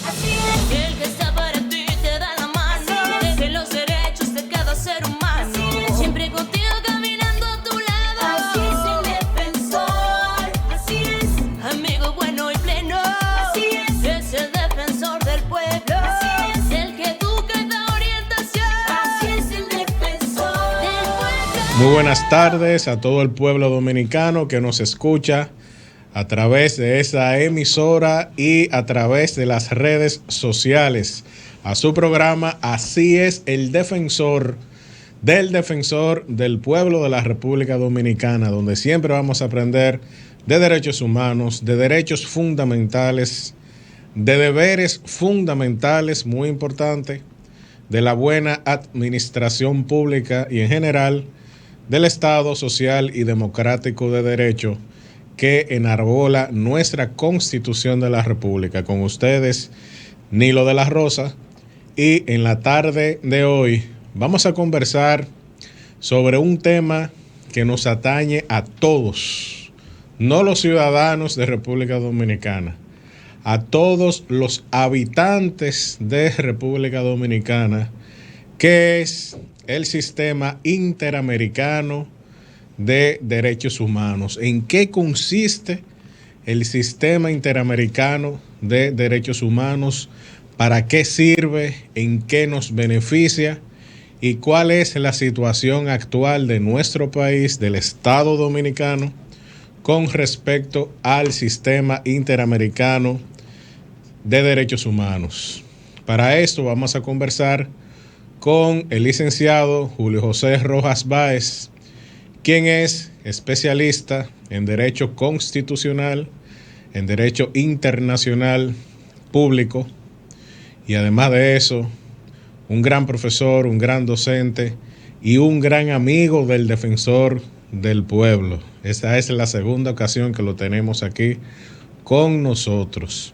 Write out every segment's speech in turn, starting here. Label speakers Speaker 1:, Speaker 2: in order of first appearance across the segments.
Speaker 1: Así es. El que está para ti te da la mano. De los derechos de cada ser humano. Siempre contigo caminando a tu lado. Así es el defensor. Así es. Amigo bueno y pleno. Así es el defensor del pueblo. Así es el que educa y da orientación. Así es el defensor del pueblo.
Speaker 2: Muy buenas tardes a todo el pueblo dominicano que nos escucha a través de esa emisora y a través de las redes sociales, a su programa Así es el defensor del pueblo de la República Dominicana, donde siempre vamos a aprender de derechos humanos, de derechos fundamentales, de deberes fundamentales, muy importante, de la buena administración pública y en general del Estado social y democrático de derecho que enarbola nuestra Constitución de la República. Con ustedes, Nilo de la Rosa, y en la tarde de hoy vamos a conversar sobre un tema que nos atañe a todos, no los ciudadanos de República Dominicana, a todos los habitantes de República Dominicana, que es el sistema interamericano de derechos humanos. ¿En qué consiste el sistema interamericano de derechos humanos? ¿Para qué sirve? ¿En qué nos beneficia? ¿Y cuál es la situación actual de nuestro país, del Estado dominicano, con respecto al sistema interamericano de derechos humanos? Para esto vamos a conversar con el licenciado Julio José Rojas Báez, quien es especialista en Derecho Constitucional, en Derecho Internacional Público, y además de eso, un gran profesor, un gran docente y un gran amigo del defensor del pueblo. Esta es la segunda ocasión que lo tenemos aquí con nosotros.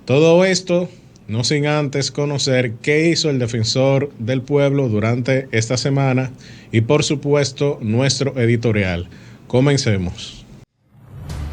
Speaker 2: Todo esto no sin antes conocer qué hizo el defensor del pueblo durante esta semana y, por supuesto, nuestro editorial. Comencemos.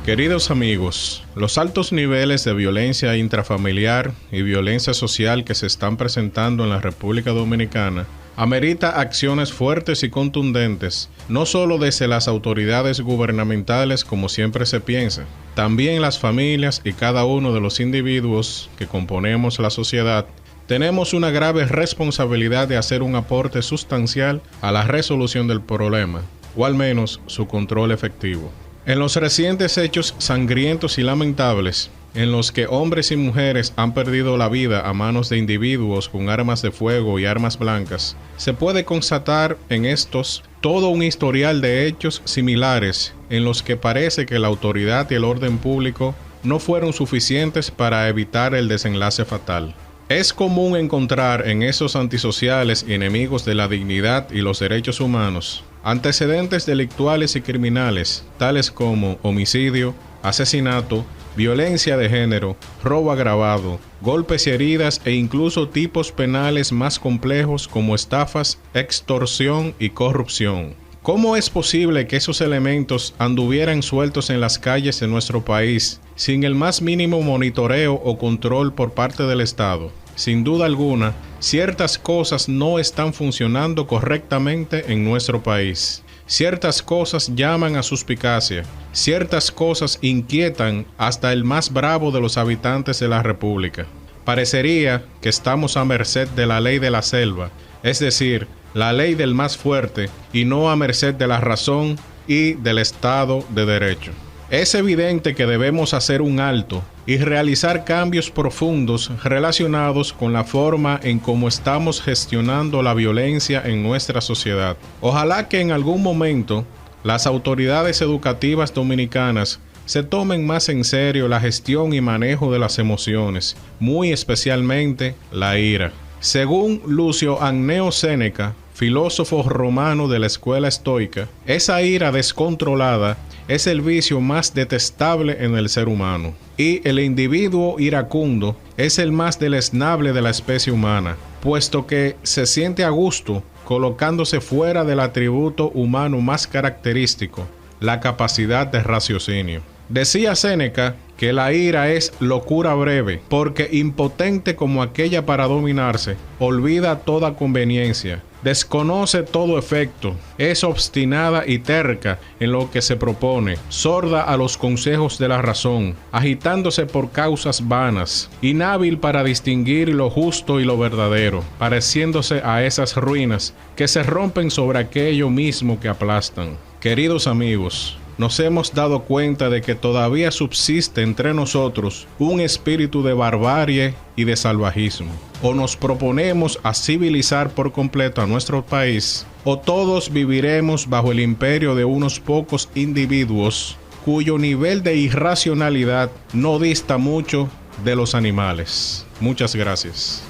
Speaker 2: Queridos amigos, los altos niveles de violencia intrafamiliar y violencia social que se están presentando en la República Dominicana amerita acciones fuertes y contundentes, no solo desde las autoridades gubernamentales como siempre se piensa, también las familias y cada uno de los individuos que componemos la sociedad. Tenemos una grave responsabilidad de hacer un aporte sustancial a la resolución del problema, o al menos su control efectivo. En los recientes hechos sangrientos y lamentables, en los que hombres y mujeres han perdido la vida a manos de individuos con armas de fuego y armas blancas, se puede constatar en estos todo un historial de hechos similares en los que parece que la autoridad y el orden público no fueron suficientes para evitar el desenlace fatal. Es común encontrar en esos antisociales y enemigos de la dignidad y los derechos humanos antecedentes delictuales y criminales, tales como homicidio, asesinato, violencia de género, robo agravado, golpes y heridas e incluso tipos penales más complejos como estafas, extorsión y corrupción. ¿Cómo es posible que esos elementos anduvieran sueltos en las calles de nuestro país sin el más mínimo monitoreo o control por parte del Estado? Sin duda alguna, ciertas cosas no están funcionando correctamente en nuestro país. Ciertas cosas llaman a suspicacia. Ciertas cosas inquietan hasta el más bravo de los habitantes de la República. Parecería que estamos a merced de la ley de la selva, es decir, la ley del más fuerte, y no a merced de la razón y del Estado de Derecho. Es evidente que debemos hacer un alto y realizar cambios profundos relacionados con la forma en cómo estamos gestionando la violencia en nuestra sociedad. Ojalá que en algún momento las autoridades educativas dominicanas se tomen más en serio la gestión y manejo de las emociones, muy especialmente la ira. Según Lucio Anneo Séneca, filósofo romano de la escuela estoica, esa ira descontrolada es el vicio más detestable en el ser humano, y el individuo iracundo es el más deleznable de la especie humana, puesto que se siente a gusto colocándose fuera del atributo humano más característico, la capacidad de raciocinio. Decía Séneca que la ira es locura breve, porque impotente como aquella para dominarse, olvida toda conveniencia, desconoce todo efecto, es obstinada y terca en lo que se propone, sorda a los consejos de la razón, agitándose por causas vanas, inhábil para distinguir lo justo y lo verdadero, pareciéndose a esas ruinas que se rompen sobre aquello mismo que aplastan. Queridos amigos, nos hemos dado cuenta de que todavía subsiste entre nosotros un espíritu de barbarie y de salvajismo. O nos proponemos a civilizar por completo a nuestro país, o todos viviremos bajo el imperio de unos pocos individuos cuyo nivel de irracionalidad no dista mucho de los animales. Muchas gracias.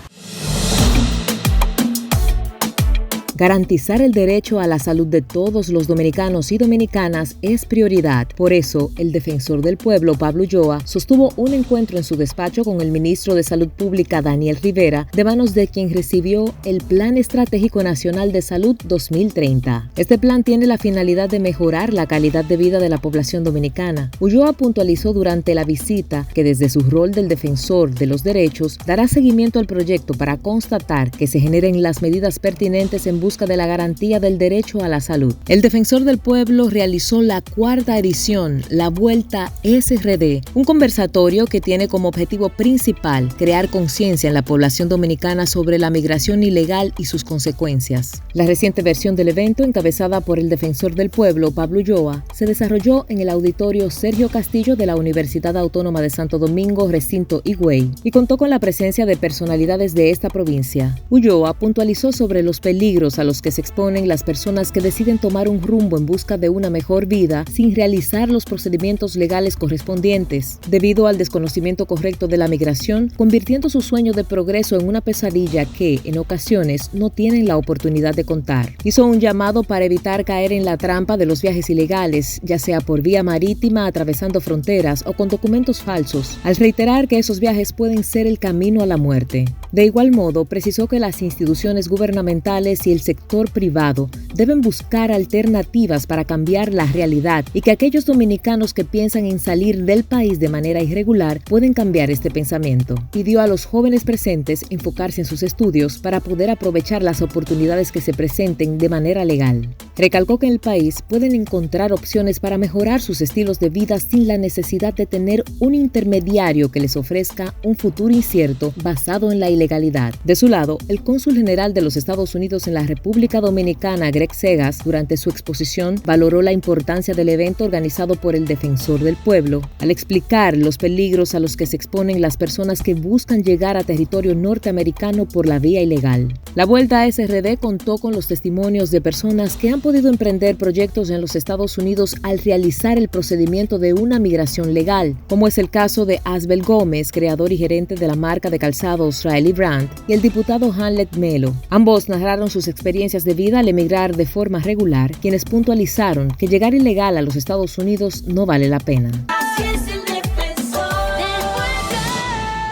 Speaker 3: Garantizar el derecho a la salud de todos los dominicanos y dominicanas es prioridad. Por eso, el defensor del pueblo, Pablo Ulloa, sostuvo un encuentro en su despacho con el ministro de Salud Pública, Daniel Rivera, de manos de quien recibió el Plan Estratégico Nacional de Salud 2030. Este plan tiene la finalidad de mejorar la calidad de vida de la población dominicana. Ulloa puntualizó durante la visita que desde su rol del defensor de los derechos dará seguimiento al proyecto para constatar que se generen las medidas pertinentes en busca de la garantía del derecho a la salud. El defensor del pueblo realizó la 4ª edición, la Vuelta SRD, un conversatorio que tiene como objetivo principal crear conciencia en la población dominicana sobre la migración ilegal y sus consecuencias. La reciente versión del evento, encabezada por el defensor del pueblo, Pablo Ulloa, se desarrolló en el auditorio Sergio Castillo de la Universidad Autónoma de Santo Domingo, recinto Higüey, y contó con la presencia de personalidades de esta provincia. Ulloa puntualizó sobre los peligros a los que se exponen las personas que deciden tomar un rumbo en busca de una mejor vida sin realizar los procedimientos legales correspondientes, debido al desconocimiento correcto de la migración, convirtiendo su sueño de progreso en una pesadilla que, en ocasiones, no tienen la oportunidad de contar. Hizo un llamado para evitar caer en la trampa de los viajes ilegales, ya sea por vía marítima, atravesando fronteras o con documentos falsos, al reiterar que esos viajes pueden ser el camino a la muerte. De igual modo, precisó que las instituciones gubernamentales y el sector privado deben buscar alternativas para cambiar la realidad y que aquellos dominicanos que piensan en salir del país de manera irregular pueden cambiar este pensamiento. Pidió a los jóvenes presentes enfocarse en sus estudios para poder aprovechar las oportunidades que se presenten de manera legal. Recalcó que en el país pueden encontrar opciones para mejorar sus estilos de vida sin la necesidad de tener un intermediario que les ofrezca un futuro incierto basado en la ilegalidad. De su lado, el cónsul general de los Estados Unidos en la República Dominicana, Greg Segas, durante su exposición, valoró la importancia del evento organizado por el defensor del pueblo, al explicar los peligros a los que se exponen las personas que buscan llegar a territorio norteamericano por la vía ilegal. La Vuelta a SRD contó con los testimonios de personas que han podido emprender proyectos en los Estados Unidos al realizar el procedimiento de una migración legal, como es el caso de Asbel Gómez, creador y gerente de la marca de calzados Riley Brand, y el diputado Hanlet Melo. Ambos narraron sus experiencias de vida al emigrar de forma regular, quienes puntualizaron que llegar ilegal a los Estados Unidos no vale la pena.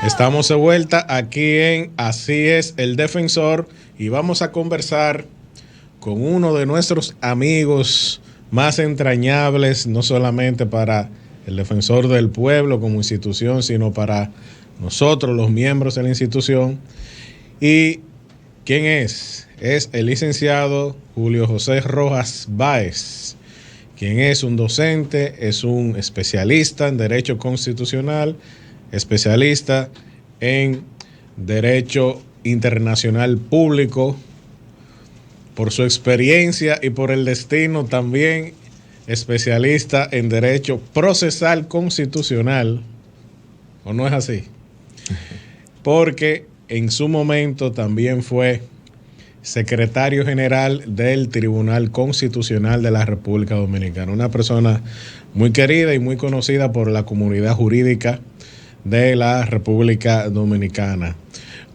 Speaker 2: Estamos de vuelta aquí en Así es el Defensor y vamos a conversar con uno de nuestros amigos más entrañables, no solamente para el Defensor del Pueblo como institución, sino para nosotros, los miembros de la institución. ¿Y quién es? Es el licenciado Julio José Rojas Báez, quien es un docente, es un especialista en Derecho Constitucional, especialista en Derecho Internacional Público. Por su experiencia y por el destino también especialista en Derecho Procesal Constitucional, ¿o no es así? Porque en su momento también fue secretario general del Tribunal Constitucional de la República Dominicana, una persona muy querida y muy conocida por la comunidad jurídica de la República Dominicana.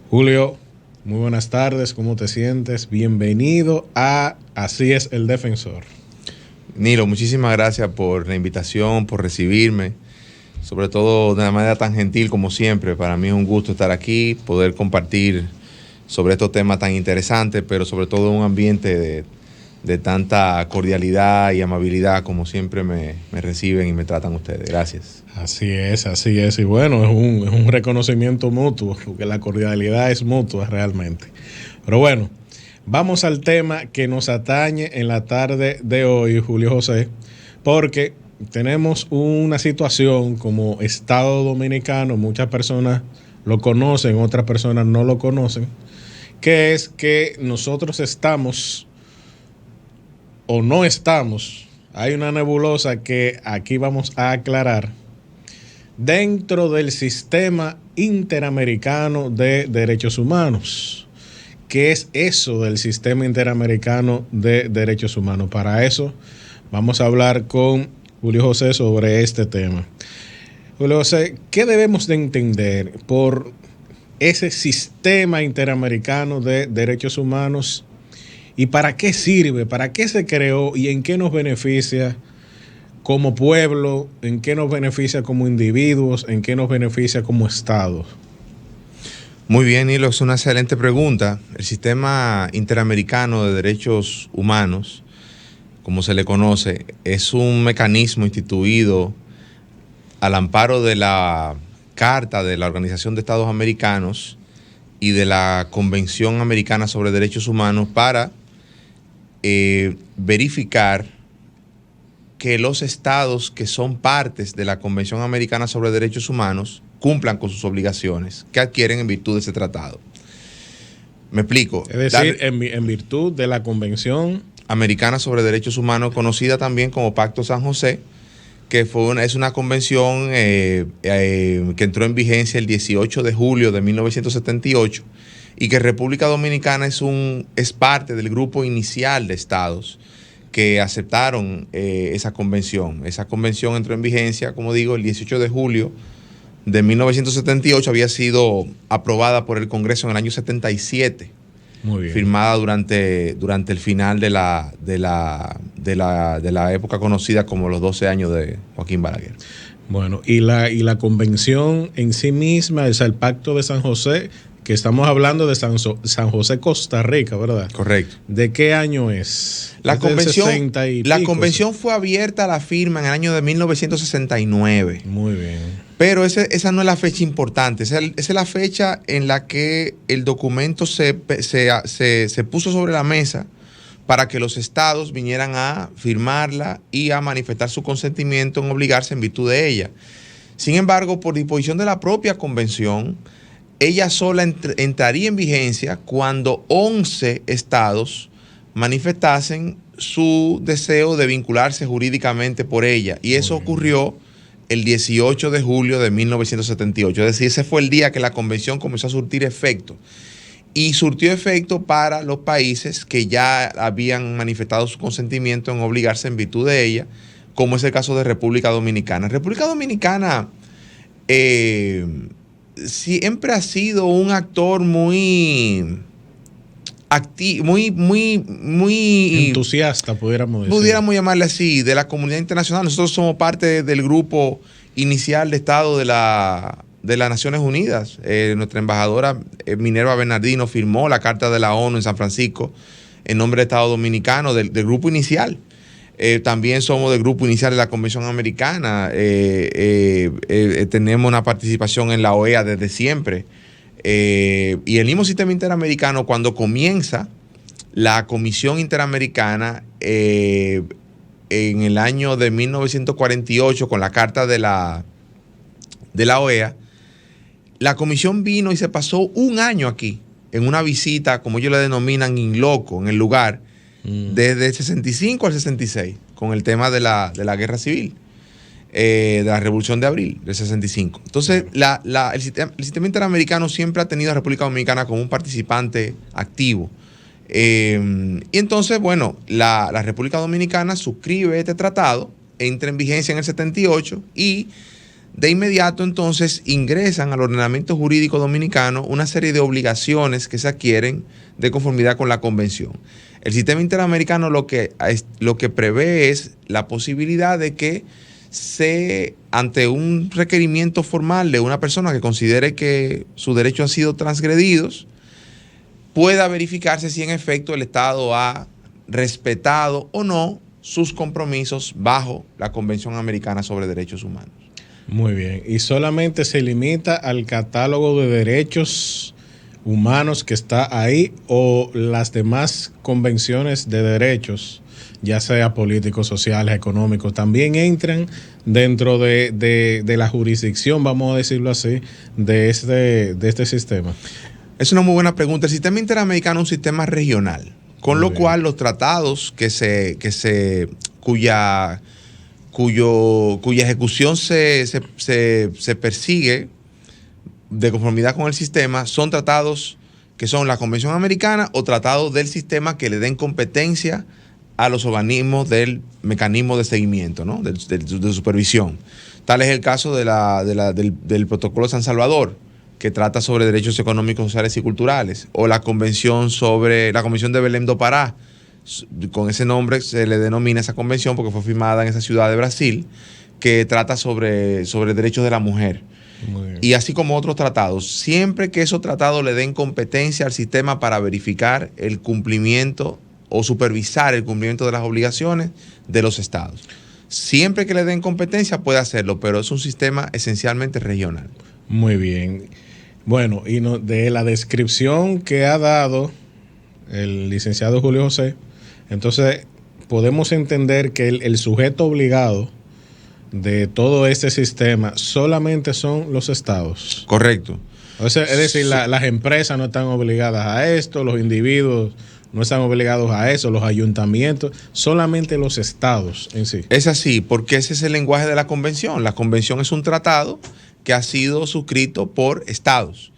Speaker 2: Julio, muy buenas tardes, ¿cómo te sientes? Bienvenido a Así es el Defensor.
Speaker 4: Nilo, muchísimas gracias por la invitación, por recibirme, sobre todo de una manera tan gentil como siempre. Para mí es un gusto estar aquí, poder compartir sobre estos temas tan interesantes, pero sobre todo un ambiente de tanta cordialidad y amabilidad como siempre me reciben y me tratan ustedes. Gracias.
Speaker 2: Así es, así es. Y bueno, es un reconocimiento mutuo, porque la cordialidad es mutua realmente. Pero bueno, vamos al tema que nos atañe en la tarde de hoy, Julio José, porque tenemos una situación como Estado Dominicano, muchas personas lo conocen, otras personas no lo conocen, que es que nosotros estamos o no estamos, hay una nebulosa que aquí vamos a aclarar, dentro del sistema interamericano de derechos humanos. ¿Qué es eso del sistema interamericano de derechos humanos? Para eso vamos a hablar con Julio José sobre este tema. Julio José, ¿qué debemos de entender por ese sistema interamericano de derechos humanos y para qué sirve, para qué se creó y en qué nos beneficia como pueblo, en qué nos beneficia como individuos, en qué nos beneficia como Estado?
Speaker 4: Muy bien, Nilo, es una excelente pregunta. El sistema interamericano de derechos humanos, como se le conoce, es un mecanismo instituido al amparo de la Carta de la Organización de Estados Americanos y de la Convención Americana sobre Derechos Humanos para verificar que los estados que son partes de la Convención Americana sobre Derechos Humanos cumplan con sus obligaciones que adquieren en virtud de ese tratado. Me explico.
Speaker 2: Es decir, en virtud de la Convención
Speaker 4: Americana sobre Derechos Humanos, conocida también como Pacto San José, que es una convención que entró en vigencia el 18 de julio de 1978 y que República Dominicana es parte del grupo inicial de estados que aceptaron esa convención. Esa convención entró en vigencia, como digo, el 18 de julio de 1978, había sido aprobada por el Congreso en el año 77.
Speaker 2: Muy bien.
Speaker 4: Firmada durante el final de la época conocida como los 12 años de Joaquín Balaguer.
Speaker 2: Bueno, y la convención en sí misma, o sea, el Pacto de San José, que estamos hablando de San José, Costa Rica, ¿verdad?
Speaker 4: Correcto.
Speaker 2: ¿De qué año es?
Speaker 4: La
Speaker 2: ¿Es del
Speaker 4: convención,
Speaker 2: 60 y
Speaker 4: la
Speaker 2: pico?
Speaker 4: convención fue abierta a la firma en el año de 1969.
Speaker 2: Muy bien.
Speaker 4: Pero esa no es la fecha importante. Esa es la fecha en la que el documento se puso sobre la mesa para que los estados vinieran a firmarla y a manifestar su consentimiento en obligarse en virtud de ella. Sin embargo, por disposición de la propia convención, ella sola entraría en vigencia cuando 11 estados manifestasen su deseo de vincularse jurídicamente por ella. Y eso ocurrió el 18 de julio de 1978. Es decir, ese fue el día que la convención comenzó a surtir efecto. Y surtió efecto para los países que ya habían manifestado su consentimiento en obligarse en virtud de ella, como es el caso de República Dominicana. República Dominicana siempre ha sido un actor muy activo, muy
Speaker 2: entusiasta, pudiéramos decir.
Speaker 4: Pudiéramos llamarle así, de la comunidad internacional. Nosotros somos parte del grupo inicial de Estado de las Naciones Unidas. Nuestra embajadora Minerva Bernardino firmó la Carta de la ONU en San Francisco en nombre del Estado Dominicano, del grupo inicial. También somos del grupo inicial de la Convención Americana. Tenemos una participación en la OEA desde siempre. Y el mismo sistema interamericano, cuando comienza la Comisión Interamericana en el año de 1948 con la Carta de la OEA, la comisión vino y se pasó un año aquí en una visita, como ellos le denominan, in loco, en el lugar, desde el 65 al 66, con el tema de la guerra civil, de la Revolución de Abril del 65. Entonces, el sistema interamericano siempre ha tenido a República Dominicana como un participante activo. Y entonces, bueno, la República Dominicana suscribe este tratado, entra en vigencia en el 78 y de inmediato entonces ingresan al ordenamiento jurídico dominicano una serie de obligaciones que se adquieren de conformidad con la convención. El sistema interamericano lo que prevé es la posibilidad de que ante un requerimiento formal de una persona que considere que sus derechos han sido transgredidos, pueda verificarse si en efecto el Estado ha respetado o no sus compromisos bajo la Convención Americana sobre Derechos Humanos.
Speaker 2: Muy bien. ¿Y solamente se limita al catálogo de derechos humanos que está ahí o las demás convenciones de derechos, ya sea políticos, sociales, económicos, también entran dentro de la jurisdicción, vamos a decirlo así, de este sistema?
Speaker 4: Es una muy buena pregunta. El sistema interamericano es un sistema regional, con lo cual los tratados cuya ejecución se persigue de conformidad con el sistema son tratados que son la Convención Americana o tratados del sistema que le den competencia a los organismos del mecanismo de seguimiento, ¿no? de supervisión. Tal es el caso del Protocolo de San Salvador, que trata sobre derechos económicos, sociales y culturales, o la Convención de Belém do Pará. Con ese nombre se le denomina esa convención porque fue firmada en esa ciudad de Brasil, que trata sobre derechos de la mujer. Y así como otros tratados, siempre que esos tratados le den competencia al sistema para verificar el cumplimiento o supervisar el cumplimiento de las obligaciones de los estados. Siempre que le den competencia puede hacerlo, pero es un sistema esencialmente regional.
Speaker 2: Muy bien. Bueno, y de la descripción que ha dado el licenciado Julio José, entonces podemos entender que el sujeto obligado de todo este sistema solamente son los estados.
Speaker 4: Correcto.
Speaker 2: O sea, es decir, las empresas no están obligadas a esto, los individuos no están obligados a eso, los ayuntamientos, solamente los estados en sí.
Speaker 4: Es así, porque ese es el lenguaje de la convención. La convención es un tratado que ha sido suscrito por estados.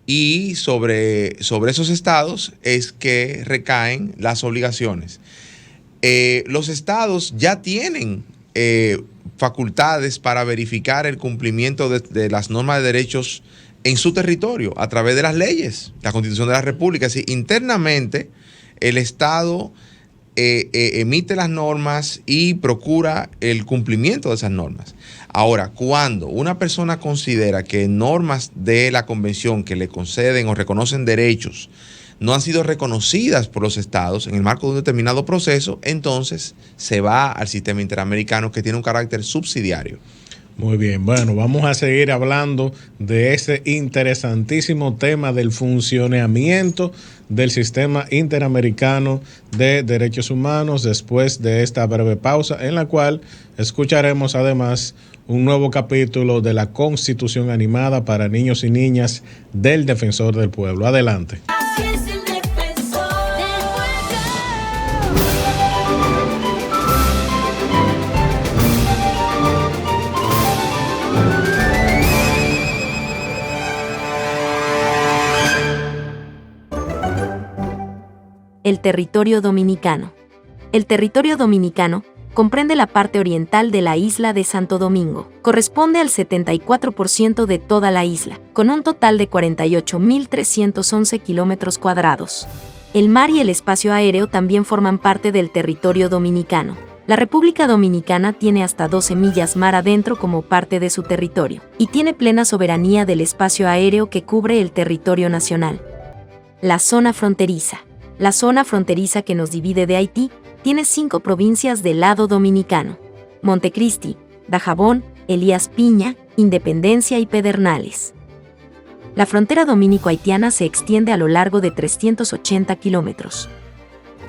Speaker 4: Y sobre esos estados es que recaen las obligaciones. Los estados ya tienen facultades para verificar el cumplimiento de las normas de derechos en su territorio a través de las leyes, la Constitución de la República. Así, internamente, el Estado emite las normas y procura el cumplimiento de esas normas. Ahora, cuando una persona considera que normas de la convención que le conceden o reconocen derechos no han sido reconocidas por los estados en el marco de un determinado proceso, entonces se va al sistema interamericano que tiene un carácter subsidiario.
Speaker 2: Muy bien, bueno, vamos a seguir hablando de ese interesantísimo tema del funcionamiento del sistema interamericano de derechos humanos después de esta breve pausa en la cual escucharemos además un nuevo capítulo de la Constitución animada para niños y niñas del Defensor del Pueblo. Adelante.
Speaker 1: Así es el defensor del
Speaker 5: El territorio dominicano. El territorio dominicano comprende la parte oriental de la isla de Santo Domingo. Corresponde al 74% de toda la isla, con un total de 48.311 kilómetros cuadrados. El mar y el espacio aéreo también forman parte del territorio dominicano. La República Dominicana tiene hasta 12 millas mar adentro como parte de su territorio, y tiene plena soberanía del espacio aéreo que cubre el territorio nacional. La zona fronteriza. La zona fronteriza que nos divide de Haití tiene 5 provincias del lado dominicano: Montecristi, Dajabón, Elías Piña, Independencia y Pedernales. La frontera dominico-haitiana se extiende a lo largo de 380 kilómetros.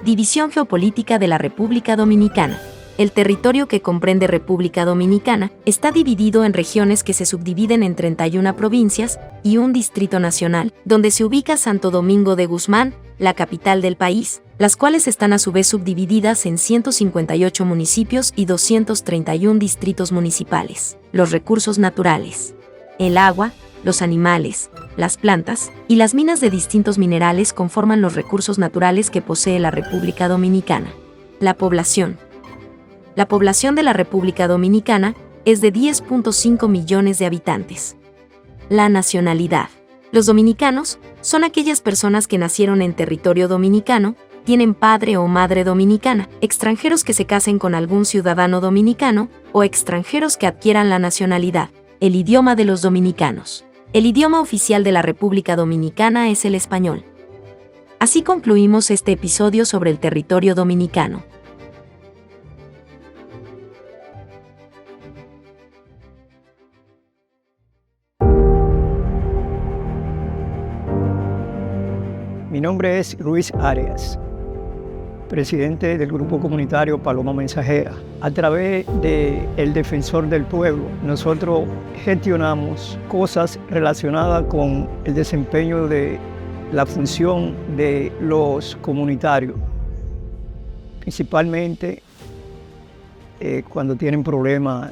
Speaker 5: División geopolítica de la República Dominicana. El territorio que comprende República Dominicana está dividido en regiones que se subdividen en 31 provincias y un distrito nacional, donde se ubica Santo Domingo de Guzmán, la capital del país, las cuales están a su vez subdivididas en 158 municipios y 231 distritos municipales. Los recursos naturales. El agua, los animales, las plantas y las minas de distintos minerales conforman los recursos naturales que posee la República Dominicana. La población. La población de la República Dominicana es de 10.5 millones de habitantes. La nacionalidad. Los dominicanos son aquellas personas que nacieron en territorio dominicano, tienen padre o madre dominicana, extranjeros que se casen con algún ciudadano dominicano o extranjeros que adquieran la nacionalidad. El idioma de los dominicanos. El idioma oficial de la República Dominicana es el español. Así concluimos este episodio sobre el territorio dominicano.
Speaker 6: Mi nombre es Luis Arias, presidente del Grupo Comunitario Paloma Mensajera. A través del Defensor del Pueblo, nosotros gestionamos cosas relacionadas con el desempeño de la función de los comunitarios, principalmente cuando tienen problemas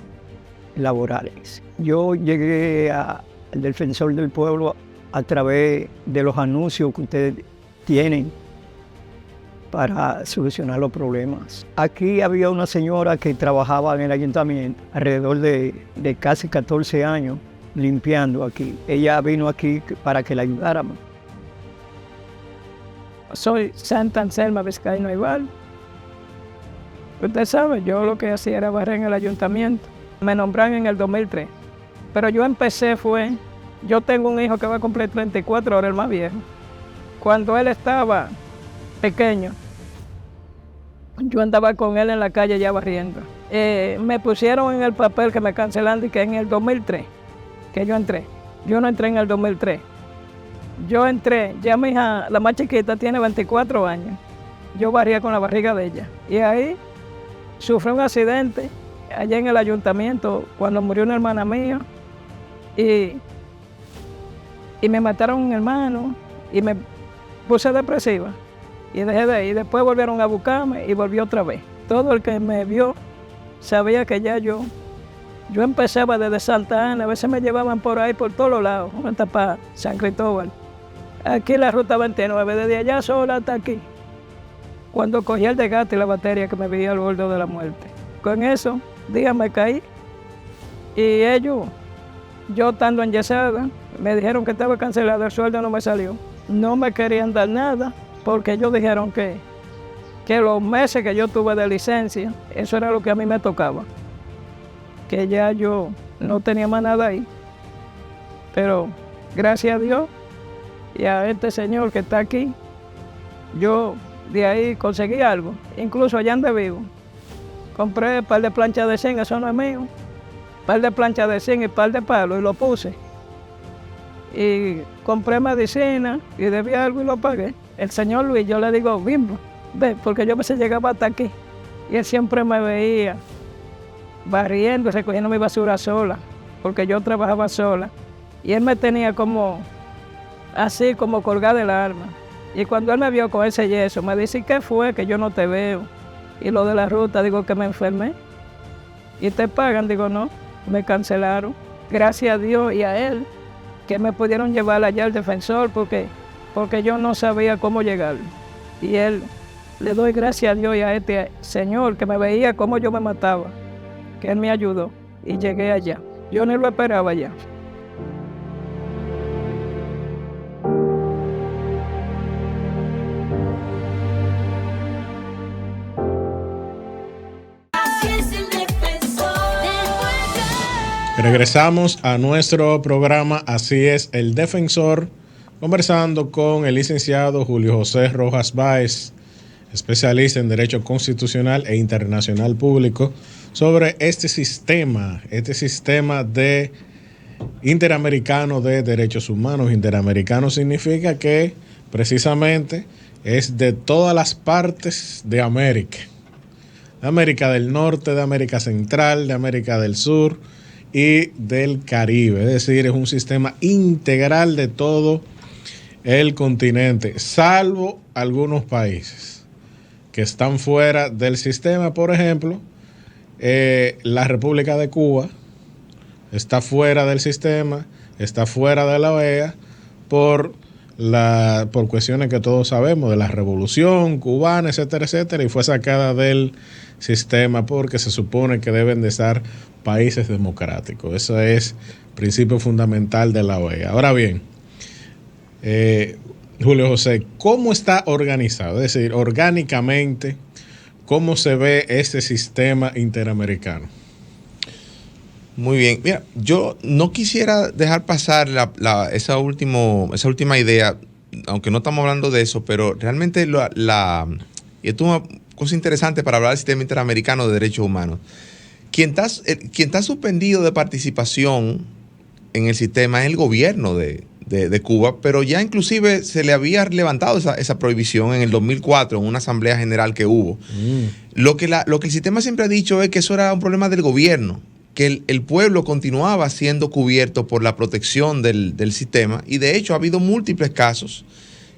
Speaker 6: laborales. Yo llegué al Defensor del Pueblo a través de los anuncios que ustedes tienen para solucionar los problemas. Aquí había una señora que trabajaba en el ayuntamiento alrededor de casi 14 años limpiando aquí. Ella vino aquí para que la ayudáramos.
Speaker 7: Soy Santa Anselma Vizcaíno Igual. Usted sabe, yo lo que hacía era barrer en el ayuntamiento. Me nombraron en el 2003. Pero yo empecé yo tengo un hijo que va a cumplir 34, ahora el más viejo. Cuando él estaba pequeño, yo andaba con él en la calle ya barriendo. Me pusieron en el papel que me cancelaron y que en el 2003, que yo entré. Yo no entré en el 2003. Yo entré, ya mi hija, la más chiquita, tiene 24 años. Yo barría con la barriga de ella. Y ahí sufrí un accidente allá en el ayuntamiento cuando murió una hermana mía. Y me mataron un hermano y me puse depresiva. Y dejé de ir. Después volvieron a buscarme y volví otra vez. Todo el que me vio sabía que ya yo empezaba desde Santa Ana. A veces me llevaban por ahí, por todos los lados, hasta para San Cristóbal. Aquí la ruta 29, desde allá sola hasta aquí. Cuando cogí el desgaste y la batería que me veía al borde de la muerte. Con eso, días me caí. Y ellos, yo estando enyesada, me dijeron que estaba cancelado, el sueldo no me salió. No me querían dar nada porque ellos dijeron que los meses que yo tuve de licencia, eso era lo que a mí me tocaba. Que ya yo no tenía más nada ahí. Pero gracias a Dios y a este señor que está aquí, yo de ahí conseguí algo. Incluso allá donde vivo, compré un par de planchas de zinc, eso no es mío. Un par de planchas de zinc y un par de palos y lo puse. Y compré medicina y debía algo y lo pagué. El señor Luis, yo le digo, Bimbo, ve, porque yo a veces llegaba hasta aquí. Y él siempre me veía barriendo, recogiendo mi basura sola, porque yo trabajaba sola. Y él me tenía como, así como colgada del arma. Y cuando él me vio con ese yeso, me dice, ¿qué fue? Que yo no te veo. Y lo de la ruta, digo que me enfermé. ¿Y te pagan? Digo, no, me cancelaron. Gracias a Dios y a él, que me pudieron llevar allá al defensor porque yo no sabía cómo llegar. Y él, le doy gracias a Dios y a este señor que me veía cómo yo me mataba, que él me ayudó y llegué allá. Yo ni lo esperaba allá.
Speaker 2: Regresamos a nuestro programa Así es el Defensor, conversando con el licenciado Julio José Rojas Báez, especialista en Derecho Constitucional e Internacional Público, sobre este sistema de interamericano de derechos humanos. Interamericano significa que precisamente es de todas las partes de América. De América del Norte, de América Central, de América del Sur y del Caribe. Es decir, es un sistema integral de todo el continente, salvo algunos países que están fuera del sistema. Por ejemplo, la República de Cuba está fuera del sistema, está fuera de la OEA por cuestiones que todos sabemos de la revolución cubana, etcétera, etcétera, y fue sacada del sistema porque se supone que deben de ser países democráticos. Ese es el principio fundamental de la OEA. Ahora bien, Julio José, ¿cómo está organizado? Es decir, orgánicamente, ¿cómo se ve este sistema interamericano?
Speaker 4: Muy bien. Mira, yo no quisiera dejar pasar esa última idea aunque no estamos hablando de eso, pero realmente y esto es una cosa interesante para hablar del sistema interamericano de derechos humanos. Quien está suspendido de participación en el sistema es el gobierno de Cuba, pero ya inclusive se le había levantado esa prohibición en el 2004 en una asamblea general que hubo. Lo que el sistema siempre ha dicho es que eso era un problema del gobierno, que el pueblo continuaba siendo cubierto por la protección del sistema, y de hecho ha habido múltiples casos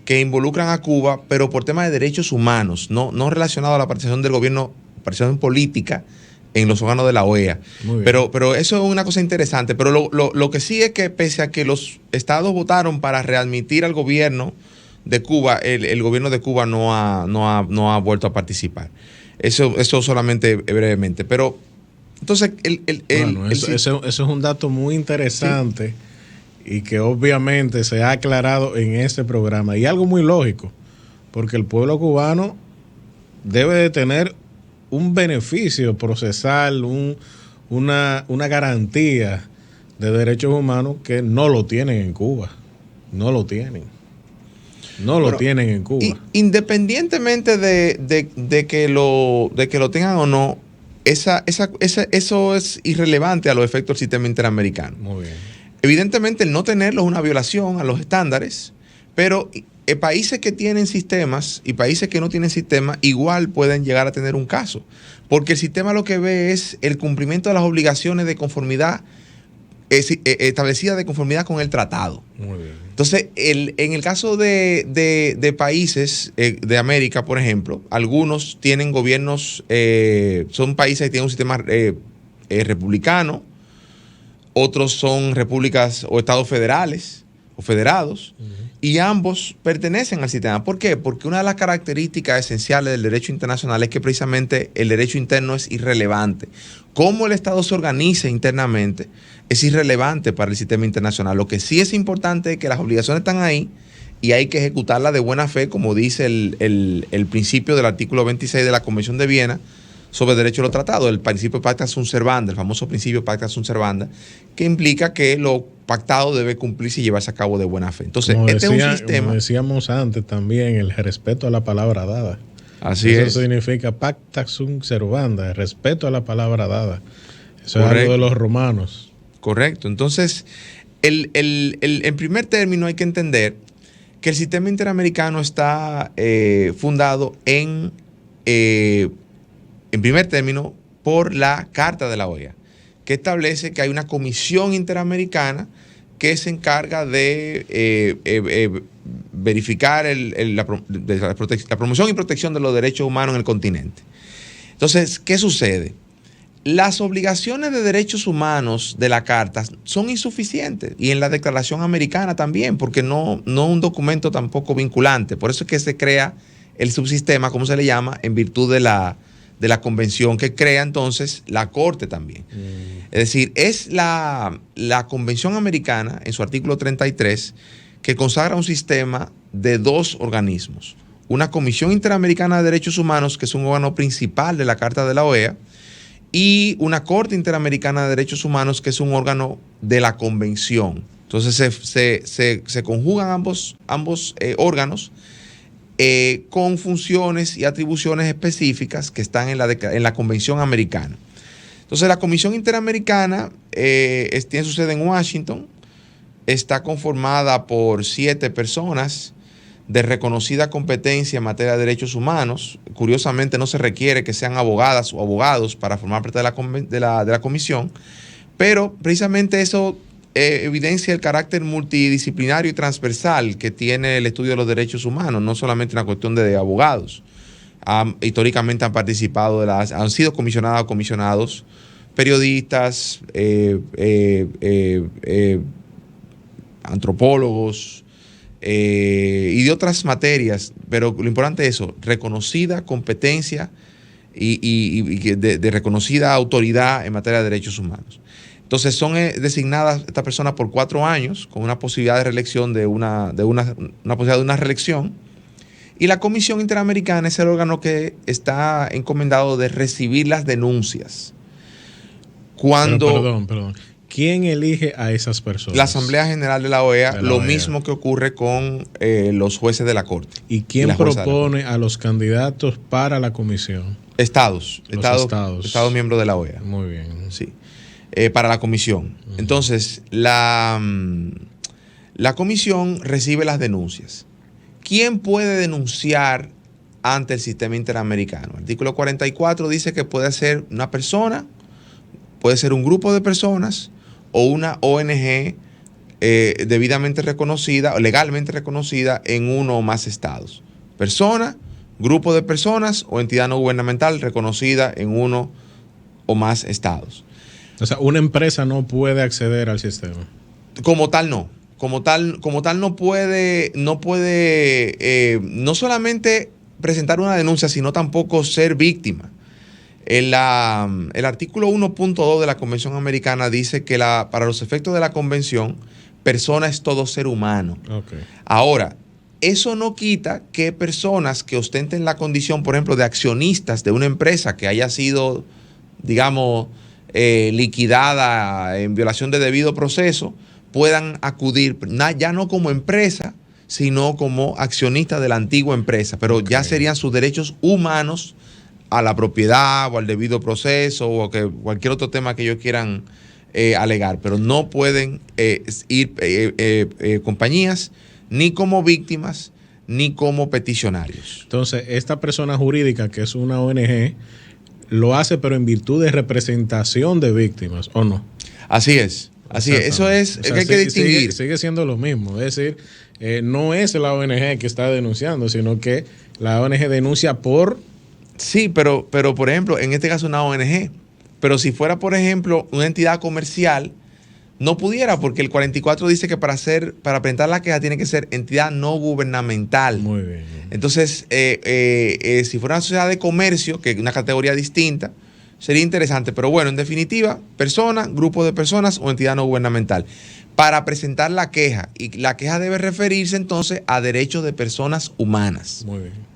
Speaker 4: que involucran a Cuba, pero por temas de derechos humanos, no relacionado a la participación del gobierno, participación política en los órganos de la OEA. Pero eso es una cosa interesante. Pero lo que sí es que pese a que los estados votaron para readmitir al gobierno de Cuba, el gobierno de Cuba no ha vuelto a participar. Eso solamente brevemente. Pero entonces
Speaker 2: eso es un dato muy interesante, sí, y que obviamente se ha aclarado en este programa. Y algo muy lógico, porque el pueblo cubano debe de tener un beneficio procesal, una garantía de derechos humanos que no lo tienen en Cuba. No lo tienen. Lo tienen en Cuba.
Speaker 4: Independientemente de que lo tengan o no, eso es irrelevante a los efectos del sistema interamericano.
Speaker 2: Muy bien.
Speaker 4: Evidentemente, el no tenerlo es una violación a los estándares, pero países que tienen sistemas y países que no tienen sistemas igual pueden llegar a tener un caso, porque el sistema lo que ve es el cumplimiento de las obligaciones de conformidad establecidas de conformidad con el tratado.
Speaker 2: Muy bien.
Speaker 4: Entonces, en el caso de países de América, por ejemplo, algunos tienen gobiernos, son países que tienen un sistema republicano, otros son repúblicas o estados federales o federados, y ambos pertenecen al sistema. ¿Por qué? Porque una de las características esenciales del derecho internacional es que precisamente el derecho interno es irrelevante. Cómo el Estado se organiza internamente es irrelevante para el sistema internacional. Lo que sí es importante es que las obligaciones están ahí y hay que ejecutarlas de buena fe, como dice el principio del artículo 26 de la Convención de Viena sobre el derecho de los tratados, el principio pacta sunt servanda, el famoso principio pacta sunt servanda, que implica que lo pactado debe cumplirse y llevarse a cabo de buena fe. Entonces, es un sistema.
Speaker 2: Como decíamos antes también, el respeto a la palabra dada.
Speaker 4: Así
Speaker 2: Eso
Speaker 4: es.
Speaker 2: significa pacta sunt servanda, el respeto a la palabra dada. Eso es algo de los romanos. Correcto.
Speaker 4: Entonces, en primer término hay que entender que el sistema interamericano está fundado en primer término, por la Carta de la OEA, que establece que hay una comisión interamericana que se encarga de verificar la promoción y protección de los derechos humanos en el continente. Entonces, ¿qué sucede? Las obligaciones de derechos humanos de la Carta son insuficientes, y en la Declaración Americana también, porque no un documento tampoco vinculante. Por eso es que se crea el subsistema, como se le llama, en virtud de la convención que crea entonces la Corte también. Es decir, es la Convención Americana, en su artículo 33, que consagra un sistema de dos organismos. Una Comisión Interamericana de Derechos Humanos, que es un órgano principal de la Carta de la OEA, y una Corte Interamericana de Derechos Humanos, que es un órgano de la Convención. Entonces se conjugan ambos órganos con funciones y atribuciones específicas que están en la Convención Americana. Entonces, la Comisión Interamericana tiene su sede en Washington, está conformada por 7 personas de reconocida competencia en materia de derechos humanos. Curiosamente, no se requiere que sean abogadas o abogados para formar parte de la comisión, pero precisamente eso evidencia el carácter multidisciplinario y transversal que tiene el estudio de los derechos humanos, no solamente una cuestión de abogados. Históricamente han participado han sido comisionadas o comisionados periodistas, antropólogos y de otras materias, pero lo importante es eso, reconocida competencia y de reconocida autoridad en materia de derechos humanos. Entonces son designadas estas personas por 4 años con una posibilidad de reelección una posibilidad de una reelección, y la Comisión Interamericana es el órgano que está encomendado de recibir las denuncias. Perdón.
Speaker 2: ¿quién elige a esas personas?
Speaker 4: La Asamblea General de la OEA,
Speaker 2: De la
Speaker 4: lo
Speaker 2: OEA.
Speaker 4: mismo que ocurre con los jueces de la Corte.
Speaker 2: ¿Y quién
Speaker 4: la jueza de la
Speaker 2: propone a los candidatos para la comisión?
Speaker 4: Estados,
Speaker 2: Los
Speaker 4: estados miembros de la OEA.
Speaker 2: Muy bien.
Speaker 4: Sí. Para la comisión. Entonces, la comisión recibe las denuncias. ¿Quién puede denunciar ante el sistema interamericano? El artículo 44 dice que puede ser una persona, puede ser un grupo de personas o una ONG debidamente reconocida o legalmente reconocida en uno o más estados. Persona, grupo de personas o entidad no gubernamental reconocida en uno o más estados.
Speaker 2: O sea, una empresa no puede acceder al sistema.
Speaker 4: Como tal, no. Como tal no puede no solamente presentar una denuncia, sino tampoco ser víctima. El artículo 1.2 de la Convención Americana dice que para los efectos de la convención, persona es todo ser humano.
Speaker 2: Okay.
Speaker 4: Ahora, eso no quita que personas que ostenten la condición, por ejemplo, de accionistas de una empresa que haya sido, digamos, liquidada en violación de debido proceso, puedan acudir, ya no como empresa, sino como accionistas de la antigua empresa, pero ya serían sus derechos humanos a la propiedad o al debido proceso o que cualquier otro tema que ellos quieran alegar, pero no pueden ir compañías ni como víctimas ni como peticionarios.
Speaker 2: Entonces, esta persona jurídica, que es una ONG, lo hace pero en virtud de representación de víctimas, ¿o no?
Speaker 4: Así es. Así es. Eso es,
Speaker 2: O sea,
Speaker 4: que hay que distinguir.
Speaker 2: Sigue siendo lo mismo. Es decir, no es la ONG que está denunciando, sino que la ONG denuncia por...
Speaker 4: Sí, pero por ejemplo, en este caso una ONG. Pero si fuera, por ejemplo, una entidad comercial, no pudiera, porque el 44 dice que para presentar la queja tiene que ser entidad no gubernamental.
Speaker 2: Muy bien.
Speaker 4: Entonces, si fuera una sociedad de comercio, que es una categoría distinta, sería interesante. Pero bueno, en definitiva, persona, grupo de personas o entidad no gubernamental. Para presentar la queja, y la queja debe referirse entonces a derechos de personas humanas.
Speaker 2: Muy bien.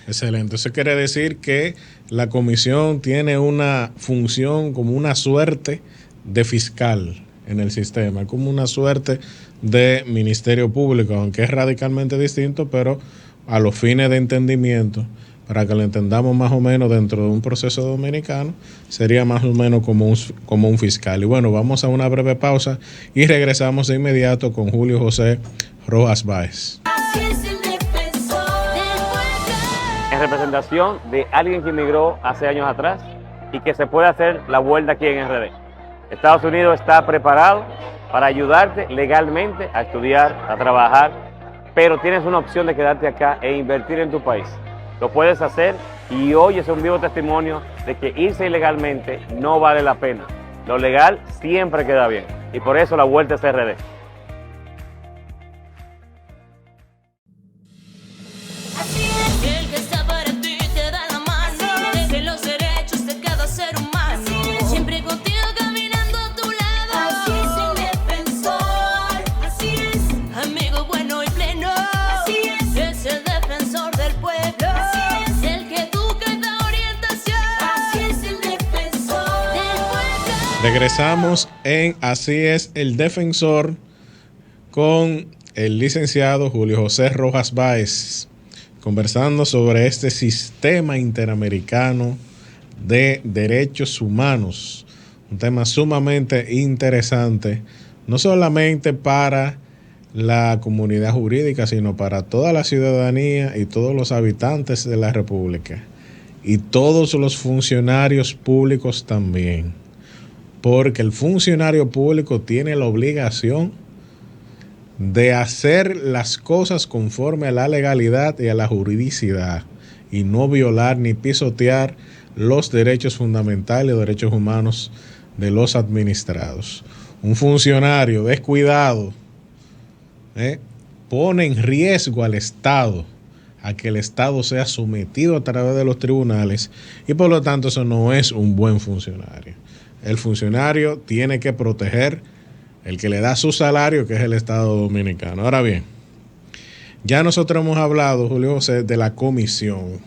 Speaker 2: Excelente. Eso quiere decir que la comisión tiene una función como una suerte de fiscal en el sistema, como una suerte de ministerio público, aunque es radicalmente distinto, pero a los fines de entendimiento, para que lo entendamos más o menos dentro de un proceso dominicano, sería más o menos como un fiscal. Y bueno, vamos a una breve pausa y regresamos de inmediato con Julio José Rojas Báez.
Speaker 1: Así es el defensor del pueblo.
Speaker 8: En representación de alguien que emigró hace años atrás y que se puede hacer la vuelta aquí en RD. Estados Unidos está preparado para ayudarte legalmente a estudiar, a trabajar, pero tienes una opción de quedarte acá e invertir en tu país. Lo puedes hacer y hoy es un vivo testimonio de que irse ilegalmente no vale la pena. Lo legal siempre queda bien y por eso la vuelta es RD.
Speaker 1: Así es, el que está para ti te da la mano, deje los derechos de cada ser humano, siempre contigo caminando a tu lado. Así es el defensor, así es, amigo bueno y pleno. Así es el defensor del pueblo. Así es, el que educa y da orientación. Así es el defensor del pueblo.
Speaker 2: Regresamos en Así es el defensor con el licenciado Julio José Rojas Báez, conversando sobre este sistema interamericano de derechos humanos, un tema sumamente interesante, no solamente para la comunidad jurídica, sino para toda la ciudadanía y todos los habitantes de la República y todos los funcionarios públicos también, porque el funcionario público tiene la obligación de hacer las cosas conforme a la legalidad y a la juridicidad y no violar ni pisotear los derechos fundamentales y derechos humanos de los administrados. Un funcionario descuidado pone en riesgo al Estado, a que el Estado sea sometido a través de los tribunales y por lo tanto eso no es un buen funcionario. El funcionario tiene que proteger el que le da su salario, que es el Estado Dominicano. Ahora bien, ya nosotros hemos hablado, Julio José, de la comisión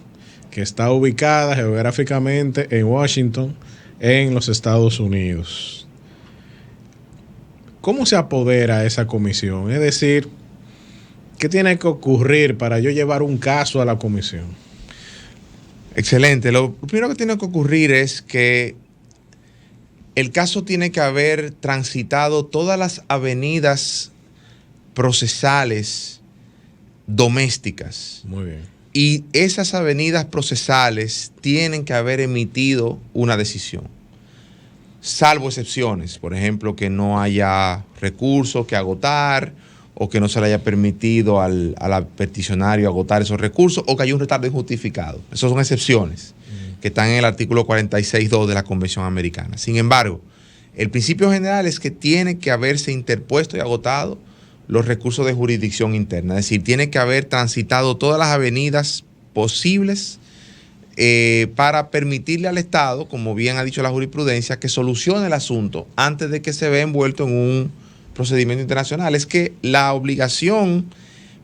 Speaker 2: que está ubicada geográficamente en Washington, en los Estados Unidos. ¿cómo se apodera esa comisión? Es decir, ¿qué tiene que ocurrir para yo llevar un caso a la comisión?
Speaker 4: Excelente. Lo primero que tiene que ocurrir es que el caso tiene que haber transitado todas las avenidas procesales domésticas.
Speaker 2: Muy bien.
Speaker 4: Y esas avenidas procesales tienen que haber emitido una decisión. Salvo excepciones, por ejemplo, que no haya recursos que agotar o que no se le haya permitido al peticionario agotar esos recursos o que haya un retardo injustificado. Esas son excepciones que están en el artículo 46.2 de la Convención Americana. Sin embargo, el principio general es que tiene que haberse interpuesto y agotado los recursos de jurisdicción interna. Es decir, tiene que haber transitado todas las avenidas posibles para permitirle al Estado, como bien ha dicho la jurisprudencia, que solucione el asunto antes de que se vea envuelto en un procedimiento internacional. Es que la obligación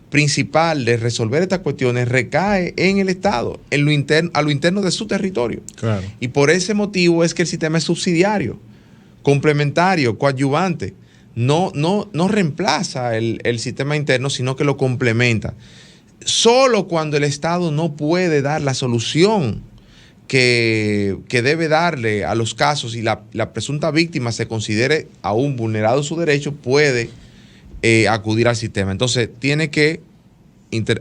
Speaker 4: principal de resolver estas cuestiones recae en el Estado, a lo interno de su territorio.
Speaker 2: Claro.
Speaker 4: Y por ese motivo es que el sistema es subsidiario, complementario, coadyuvante. No reemplaza el sistema interno, sino que lo complementa. Solo cuando el Estado no puede dar la solución que debe darle a los casos y la presunta víctima se considere aún vulnerado su derecho, puede acudir al sistema. Entonces, tiene que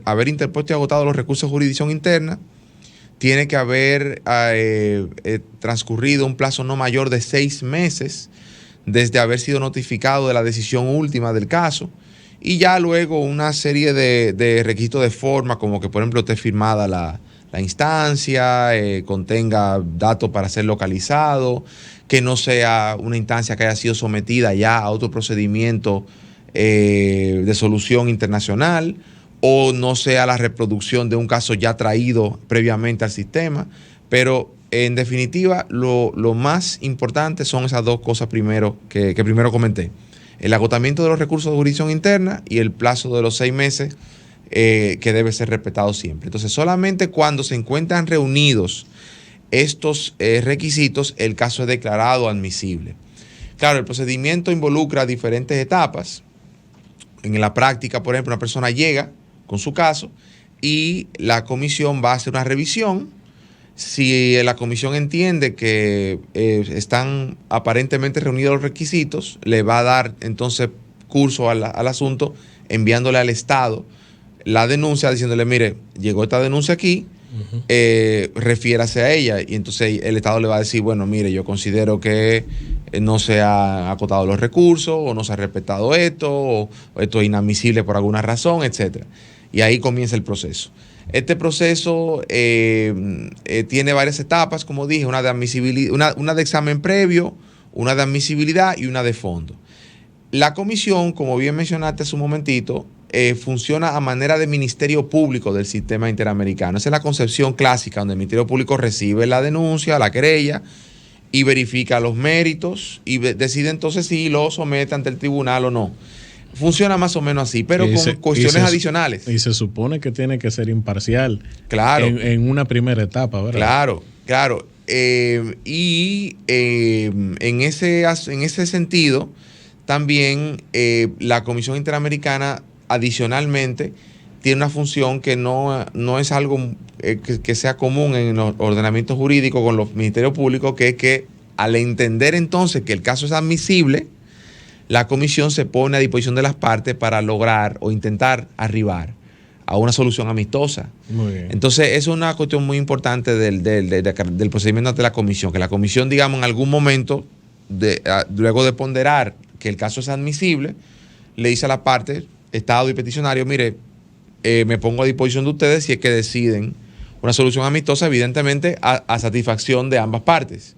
Speaker 4: haber interpuesto y agotado los recursos de jurisdicción interna, tiene que haber transcurrido un plazo no mayor de 6 meses desde haber sido notificado de la decisión última del caso, y ya luego una serie de requisitos de forma, como que por ejemplo esté firmada la instancia, contenga datos para ser localizado, que no sea una instancia que haya sido sometida ya a otro procedimiento de solución internacional, o no sea la reproducción de un caso ya traído previamente al sistema. Pero en definitiva, lo más importante son esas dos cosas primero que primero comenté. El agotamiento de los recursos de jurisdicción interna y el plazo de los 6 meses que debe ser respetado siempre. Entonces, solamente cuando se encuentran reunidos estos requisitos, el caso es declarado admisible. Claro, el procedimiento involucra diferentes etapas. En la práctica, por ejemplo, una persona llega con su caso y la comisión va a hacer una revisión. Si la comisión entiende que están aparentemente reunidos los requisitos, le va a dar entonces curso al asunto, enviándole al Estado la denuncia, diciéndole, mire, llegó esta denuncia aquí, refiérase a ella. Y entonces el Estado le va a decir, bueno, mire, yo considero que no se han acotado los recursos, o no se ha respetado esto, o esto es inadmisible por alguna razón, etc. Y ahí comienza el proceso. Este proceso tiene varias etapas, como dije, una de admisibilidad, una de examen previo, una de admisibilidad y una de fondo. La comisión, como bien mencionaste hace un momentito, funciona a manera de ministerio público del sistema interamericano. Esa es la concepción clásica, donde el ministerio público recibe la denuncia, la querella, y verifica los méritos y decide entonces si lo somete ante el tribunal o no. Funciona más o menos así, pero con cuestiones adicionales.
Speaker 2: Y se supone que tiene que ser imparcial.
Speaker 4: Claro.
Speaker 2: En una primera etapa, ¿verdad?
Speaker 4: Claro. En ese sentido, también la Comisión Interamericana adicionalmente tiene una función que no es algo que sea común en los ordenamientos jurídicos con los ministerios públicos, que es que al entender entonces que el caso es admisible, la comisión se pone a disposición de las partes para lograr o intentar arribar a una solución amistosa.
Speaker 2: Muy bien.
Speaker 4: Entonces, eso es una cuestión muy importante del procedimiento ante la comisión, que la comisión, digamos, en algún momento, luego de ponderar que el caso es admisible, le dice a la parte, Estado y peticionario, mire, me pongo a disposición de ustedes si es que deciden una solución amistosa, evidentemente a satisfacción de ambas partes.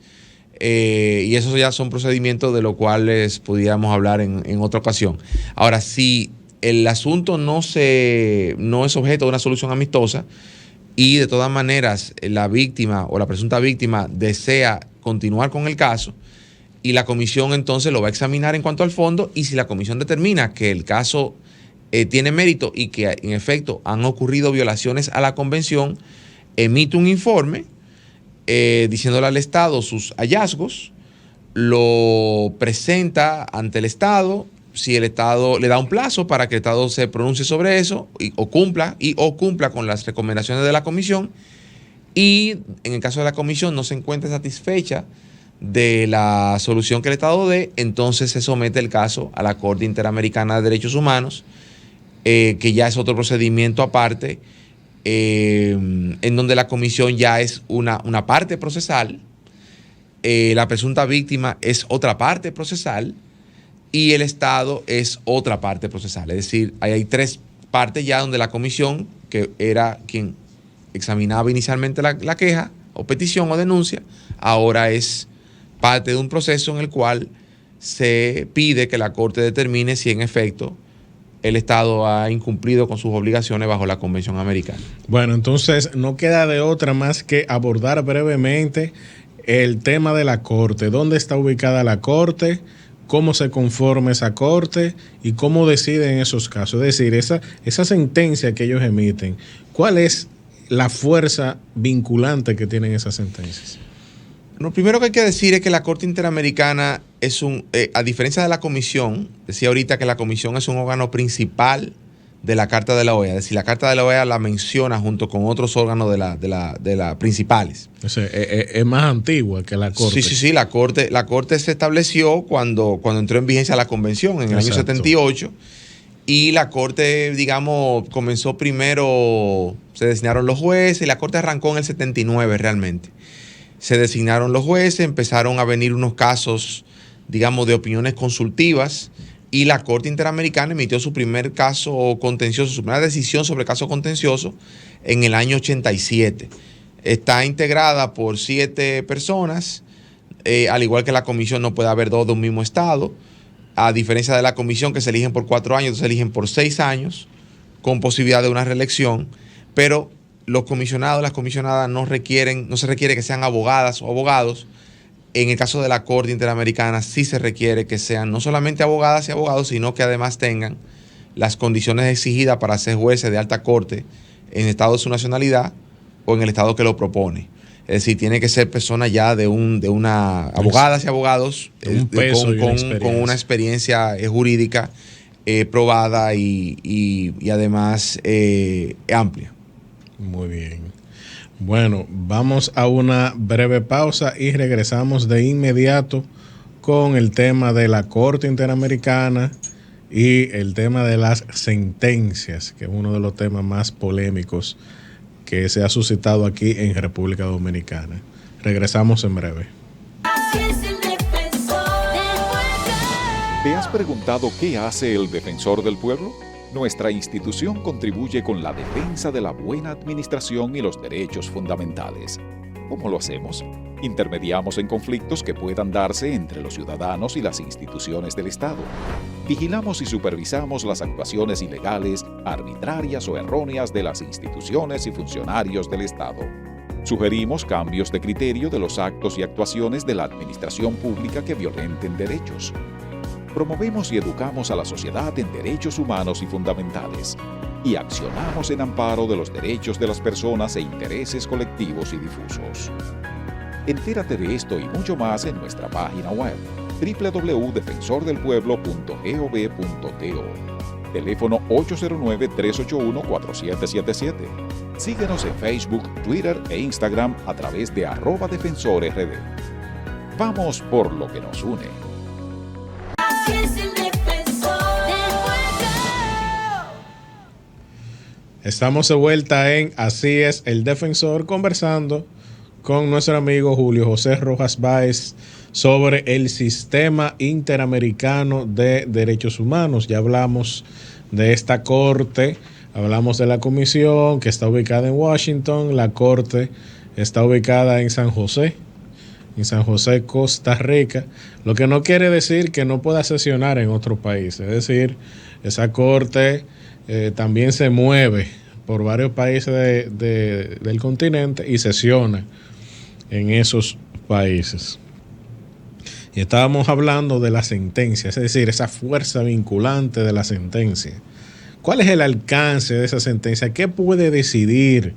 Speaker 4: Y esos ya son procedimientos de los cuales pudiéramos hablar en otra ocasión. Ahora, si el asunto no es objeto de una solución amistosa y de todas maneras la víctima o la presunta víctima desea continuar con el caso, y la comisión entonces lo va a examinar en cuanto al fondo, y si la comisión determina que el caso tiene mérito y que en efecto han ocurrido violaciones a la convención, emite un informe diciéndole al Estado sus hallazgos, lo presenta ante el Estado si el Estado le da un plazo para que el Estado se pronuncie sobre eso o cumpla con las recomendaciones de la comisión, y en el caso de la comisión no se encuentre satisfecha de la solución que el Estado dé, entonces se somete el caso a la Corte Interamericana de Derechos Humanos, que ya es otro procedimiento aparte, en donde la comisión ya es una parte procesal, la presunta víctima es otra parte procesal y el Estado es otra parte procesal. Es decir, hay tres partes ya donde la comisión, que era quien examinaba inicialmente la queja o petición o denuncia, ahora es parte de un proceso en el cual se pide que la Corte determine si en efecto el Estado ha incumplido con sus obligaciones bajo la Convención Americana.
Speaker 2: Bueno, entonces no queda de otra más que abordar brevemente el tema de la Corte. ¿Dónde está ubicada la Corte? ¿Cómo se conforma esa Corte? ¿Y cómo deciden esos casos? Es decir, esa sentencia que ellos emiten, ¿cuál es la fuerza vinculante que tienen esas sentencias?
Speaker 4: Lo primero que hay que decir es que la Corte Interamericana es a diferencia de la Comisión, decía ahorita que la Comisión es un órgano principal de la Carta de la OEA. Es decir, la Carta de la OEA la menciona junto con otros órganos de la principales.
Speaker 2: O sea, es más antigua que la Corte.
Speaker 4: Sí. La Corte se estableció cuando entró en vigencia la Convención en el año 78. Y la Corte, digamos, comenzó primero, se designaron los jueces, y la Corte arrancó en el 79 realmente. Se designaron los jueces, empezaron a venir unos casos, digamos, de opiniones consultivas, y la Corte Interamericana emitió su primer caso contencioso, su primera decisión sobre caso contencioso en el año 87. Está integrada por 7 personas, al igual que la comisión no puede haber 2 de un mismo estado, a diferencia de la comisión que se eligen por 4 años, se eligen por 6 años, con posibilidad de una reelección, pero los comisionados, las comisionadas no se requiere que sean abogadas o abogados. En el caso de la Corte Interamericana sí se requiere que sean no solamente abogadas y abogados, sino que además tengan las condiciones exigidas para ser jueces de alta corte en el estado de su nacionalidad o en el estado que lo propone. Es decir, tiene que ser personas ya de una abogadas y abogados con una experiencia jurídica probada y además amplia.
Speaker 2: Muy bien. Bueno, vamos a una breve pausa y regresamos de inmediato con el tema de la Corte Interamericana y el tema de las sentencias, que es uno de los temas más polémicos que se ha suscitado aquí en República Dominicana. Regresamos en breve.
Speaker 9: ¿Te has preguntado qué hace el Defensor del Pueblo? Nuestra institución contribuye con la defensa de la buena administración y los derechos fundamentales. ¿Cómo lo hacemos? Intermediamos en conflictos que puedan darse entre los ciudadanos y las instituciones del Estado. Vigilamos y supervisamos las actuaciones ilegales, arbitrarias o erróneas de las instituciones y funcionarios del Estado. Sugerimos cambios de criterio de los actos y actuaciones de la administración pública que violenten derechos. Promovemos y educamos a la sociedad en derechos humanos y fundamentales. Y accionamos en amparo de los derechos de las personas e intereses colectivos y difusos. Entérate de esto y mucho más en nuestra página web www.defensordelpueblo.gov.do. Teléfono 809-381-4777. Síguenos en Facebook, Twitter e Instagram a través de @defensorrd. Vamos por lo que nos une.
Speaker 2: Estamos de vuelta en Así es el Defensor, conversando con nuestro amigo Julio José Rojas Báez sobre el Sistema Interamericano de Derechos Humanos. Ya hablamos de esta corte, hablamos de la comisión que está ubicada en Washington, la corte está ubicada en San José, Costa Rica, lo que no quiere decir que no pueda sesionar en otro país. Es decir, esa corte también se mueve por varios países del continente y sesiona en esos países. Y estábamos hablando de la sentencia, es decir, esa fuerza vinculante de la sentencia. ¿Cuál es el alcance de esa sentencia? ¿Qué puede decidir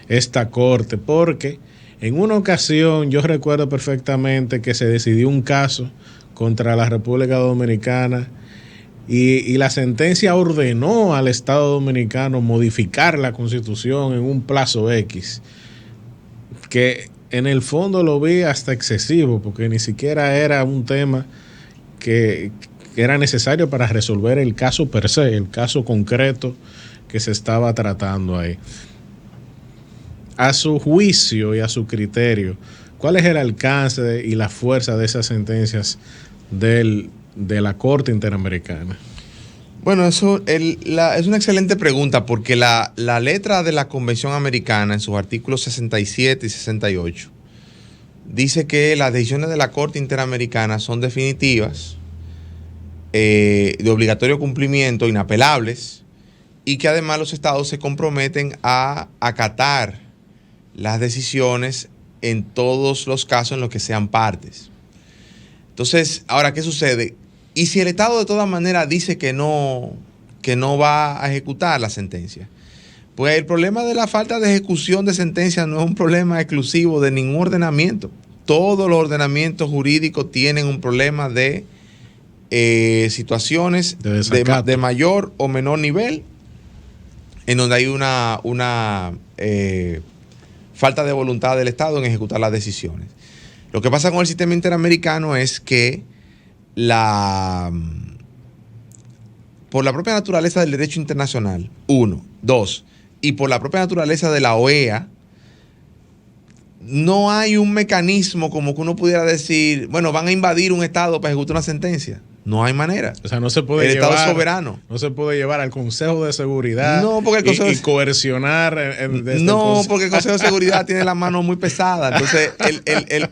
Speaker 2: esta corte? Porque en una ocasión yo recuerdo perfectamente que se decidió un caso contra la República Dominicana y la sentencia ordenó al Estado Dominicano modificar la Constitución en un plazo X, que en el fondo lo vi hasta excesivo, porque ni siquiera era un tema que era necesario para resolver el caso per se, el caso concreto que se estaba tratando ahí. A su juicio y a su criterio, ¿cuál es el alcance y la fuerza de esas sentencias de la Corte Interamericana?
Speaker 4: Bueno, es una excelente pregunta, porque la letra de la Convención Americana en sus artículos 67 y 68 dice que las decisiones de la Corte Interamericana son definitivas, de obligatorio cumplimiento, inapelables, y que además los estados se comprometen a acatar las decisiones en todos los casos en los que sean partes. Entonces, ahora, ¿qué sucede? Y si el Estado de todas maneras dice que no va a ejecutar la sentencia, pues el problema de la falta de ejecución de sentencias no es un problema exclusivo de ningún ordenamiento. Todos los ordenamientos jurídicos tienen un problema de situaciones de mayor o menor nivel, en donde hay una falta de voluntad del Estado en ejecutar las decisiones. Lo que pasa con el sistema interamericano es que por la propia naturaleza del derecho internacional, 1, 2, y por la propia naturaleza de la OEA, no hay un mecanismo como que uno pudiera decir, bueno, van a invadir un Estado para ejecutar una sentencia. No hay manera.
Speaker 2: O sea, no se puede
Speaker 4: el
Speaker 2: llevar,
Speaker 4: Estado soberano.
Speaker 2: No se puede llevar al Consejo de Seguridad y coercionar.
Speaker 4: Porque el Consejo de Seguridad tiene la mano muy pesada. Entonces,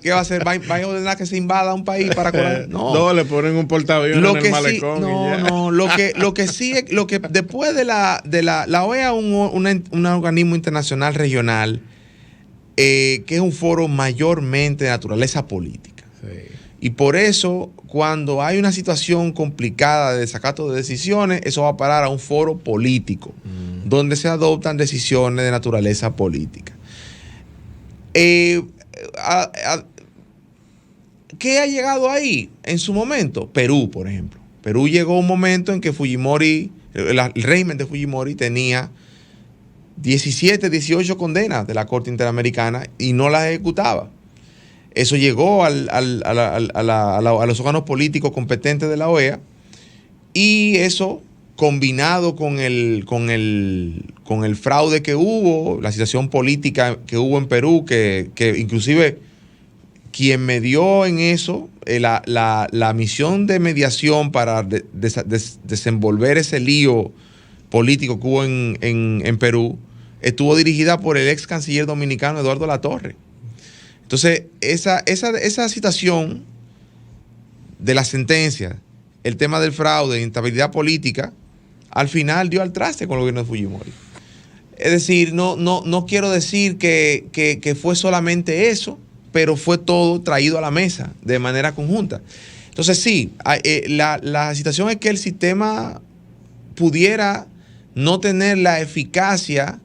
Speaker 4: ¿qué va a hacer? ¿Va a ordenar que se invada un país para cobrar?
Speaker 2: No, le ponen un portaaviones en el malecón.
Speaker 4: Lo que sí es, después de la OEA, un organismo internacional regional, que es un foro mayormente de naturaleza política.
Speaker 2: Sí.
Speaker 4: Y por eso, cuando hay una situación complicada de desacato de decisiones, eso va a parar a un foro político, donde se adoptan decisiones de naturaleza política. ¿Qué ha llegado ahí en su momento? Perú, por ejemplo. Perú llegó a un momento en que Fujimori, el régimen de Fujimori tenía 17, 18 condenas de la Corte Interamericana y no las ejecutaba. Eso llegó a los órganos políticos competentes de la OEA, y eso, combinado con el fraude que hubo, la situación política que hubo en Perú, que inclusive quien medió en eso, la misión de mediación para desenvolver ese lío político que hubo en Perú, estuvo dirigida por el ex canciller dominicano Eduardo Latorre. Entonces, esa situación de la sentencia, el tema del fraude, instabilidad política, al final dio al traste con el gobierno de Fujimori. Es decir, no quiero decir que fue solamente eso, pero fue todo traído a la mesa de manera conjunta. Entonces, sí, la situación es que el sistema pudiera no tener la eficacia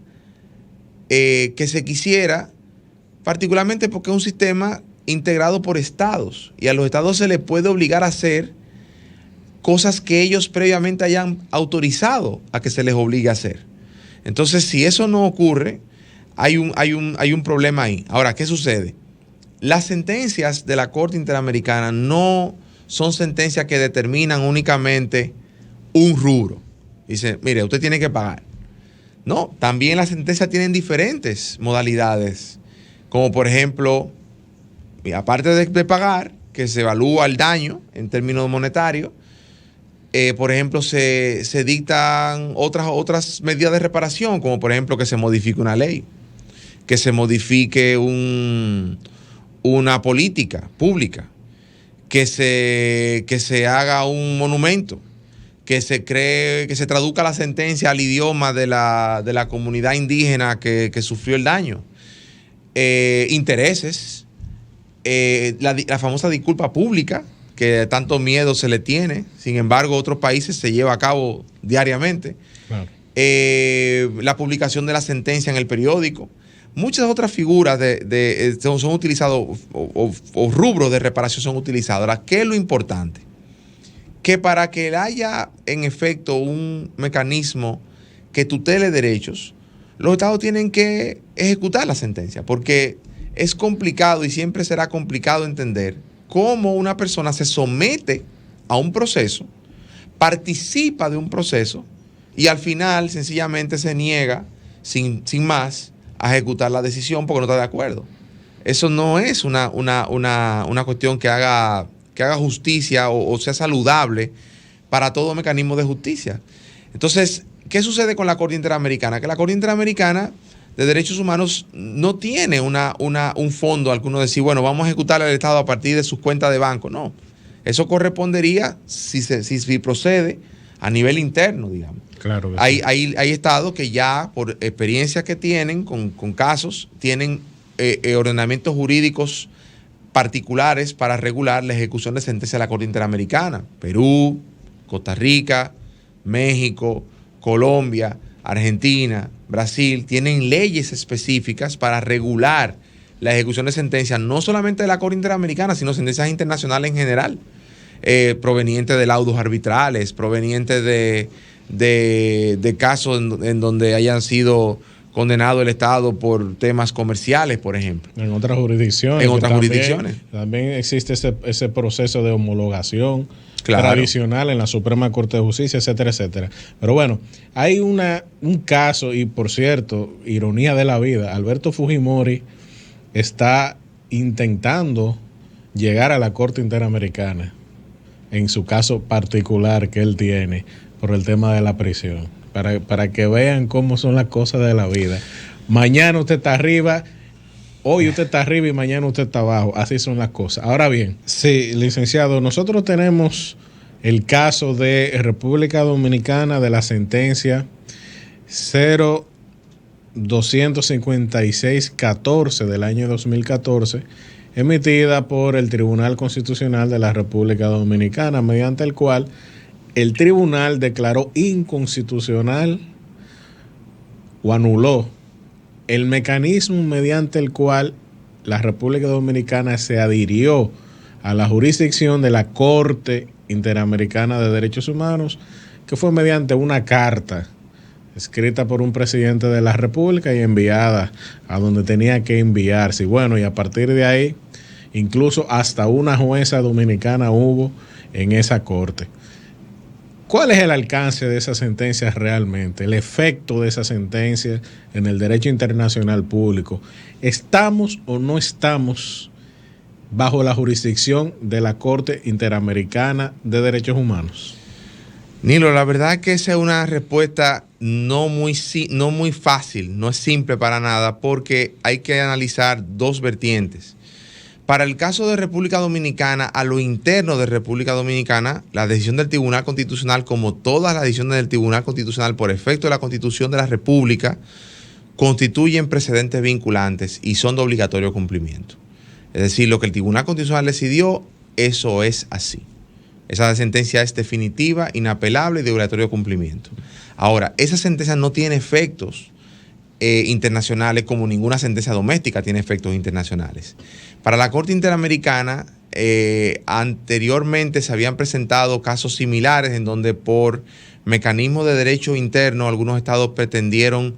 Speaker 4: que se quisiera, particularmente porque es un sistema integrado por estados, y a los estados se les puede obligar a hacer cosas que ellos previamente hayan autorizado a que se les obligue a hacer. Entonces, si eso no ocurre, hay un problema ahí. Ahora, ¿qué sucede? Las sentencias de la Corte Interamericana no son sentencias que determinan únicamente un rubro. Dice, mire, usted tiene que pagar. No, también las sentencias tienen diferentes modalidades, como por ejemplo, aparte de pagar, que se evalúa el daño en términos monetarios, por ejemplo, se dictan otras medidas de reparación, como por ejemplo que se modifique una ley, que se modifique una política pública, que se haga un monumento, que se traduzca la sentencia al idioma de la comunidad indígena que sufrió el daño. Intereses, la famosa disculpa pública, que tanto miedo se le tiene, sin embargo, en otros países se lleva a cabo diariamente.
Speaker 2: Claro.
Speaker 4: La publicación de la sentencia en el periódico. Muchas otras figuras son utilizadas, o rubros de reparación son utilizados. Ahora, ¿qué es lo importante? que para que haya en efecto un mecanismo que tutele derechos, los estados tienen que ejecutar la sentencia, porque es complicado y siempre será complicado entender cómo una persona se somete a un proceso, participa de un proceso y al final sencillamente se niega sin más a ejecutar la decisión porque no está de acuerdo. Eso no es una cuestión que haga justicia o sea saludable para todo mecanismo de justicia. Entonces, ¿qué sucede con la Corte Interamericana? Que la Corte Interamericana de Derechos Humanos no tiene un fondo al que uno decir, bueno, vamos a ejecutar al Estado a partir de sus cuentas de banco. No. Eso correspondería, si procede, a nivel interno, digamos.
Speaker 2: Claro que
Speaker 4: hay estados que ya, por experiencias que tienen con casos, tienen ordenamientos jurídicos particulares para regular la ejecución de sentencias de la Corte Interamericana. Perú, Costa Rica, México, Colombia, Argentina, Brasil, tienen leyes específicas para regular la ejecución de sentencias, no solamente de la Corte Interamericana, sino sentencias internacionales en general, provenientes de laudos arbitrales, provenientes de casos en donde hayan sido condenado el Estado por temas comerciales, por ejemplo.
Speaker 2: En otras jurisdicciones.
Speaker 4: En otras jurisdicciones.
Speaker 2: También existe ese proceso de homologación tradicional en la Suprema Corte de Justicia, etcétera, etcétera. Pero bueno, hay un caso, y por cierto, ironía de la vida, Alberto Fujimori está intentando llegar a la Corte Interamericana en su caso particular que él tiene por el tema de la prisión. Para que vean cómo son las cosas de la vida. Mañana usted está arriba, hoy usted está arriba y mañana usted está abajo. Así son las cosas. Ahora bien, sí, licenciado, nosotros tenemos el caso de República Dominicana de la sentencia 0256-14 del año 2014, emitida por el Tribunal Constitucional de la República Dominicana, mediante el cual el tribunal declaró inconstitucional o anuló el mecanismo mediante el cual la República Dominicana se adhirió a la jurisdicción de la Corte Interamericana de Derechos Humanos, que fue mediante una carta escrita por un presidente de la República y enviada a donde tenía que enviarse. Y bueno, y a partir de ahí, incluso hasta una jueza dominicana hubo en esa corte. ¿Cuál es el alcance de esa sentencia realmente? El efecto de esa sentencia en el derecho internacional público. ¿Estamos o no estamos bajo la jurisdicción de la Corte Interamericana de Derechos Humanos?
Speaker 4: Nilo, la verdad es que esa es una respuesta no muy fácil, no es simple para nada, porque hay que analizar dos vertientes. Para el caso de República Dominicana, a lo interno de República Dominicana, la decisión del Tribunal Constitucional, como todas las decisiones del Tribunal Constitucional por efecto de la Constitución de la República, constituyen precedentes vinculantes y son de obligatorio cumplimiento. Es decir, lo que el Tribunal Constitucional decidió, eso es así. Esa sentencia es definitiva, inapelable y de obligatorio cumplimiento. Ahora, esa sentencia no tiene efectos internacionales como ninguna sentencia doméstica tiene efectos internacionales. Para la Corte Interamericana, anteriormente se habían presentado casos similares en donde por mecanismos de derecho interno algunos estados pretendieron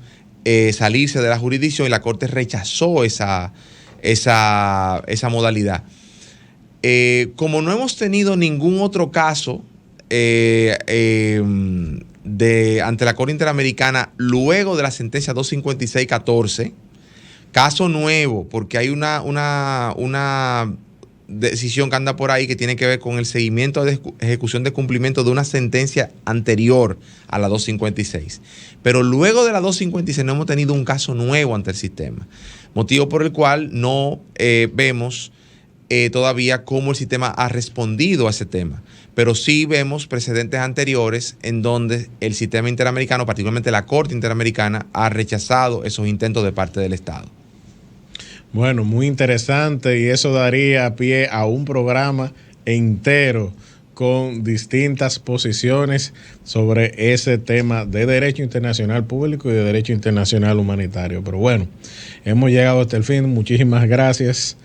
Speaker 4: salirse de la jurisdicción y la Corte rechazó esa modalidad. Como no hemos tenido ningún otro caso ante la Corte Interamericana luego de la sentencia 256-14, caso nuevo, porque hay una decisión que anda por ahí que tiene que ver con el seguimiento de ejecución de cumplimiento de una sentencia anterior a la 256. Pero luego de la 256 no hemos tenido un caso nuevo ante el sistema, motivo por el cual no vemos todavía cómo el sistema ha respondido a ese tema. Pero sí vemos precedentes anteriores en donde el sistema interamericano, particularmente la Corte Interamericana, ha rechazado esos intentos de parte del Estado.
Speaker 2: Bueno, muy interesante, y eso daría pie a un programa entero con distintas posiciones sobre ese tema de derecho internacional público y de derecho internacional humanitario. Pero bueno, hemos llegado hasta el fin. Muchísimas gracias,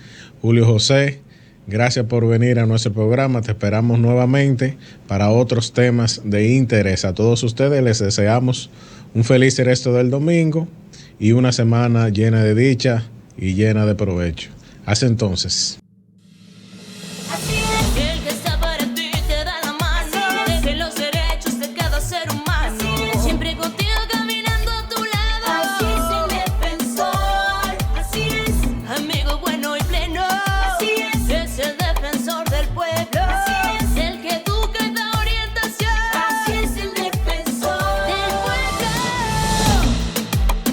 Speaker 2: Julio José. Gracias por venir a nuestro programa. Te esperamos nuevamente para otros temas de interés. A todos ustedes les deseamos un feliz resto del domingo y una semana llena de dicha y llena de provecho. Hasta entonces.
Speaker 1: El que está para ti te da la mano, de los derechos de cada ser humano, siempre contigo caminando a tu lado. Así es el defensor, así es, amigo bueno y pleno. Así es el defensor del pueblo, así es, el que educa y da orientación. Así es el defensor del pueblo.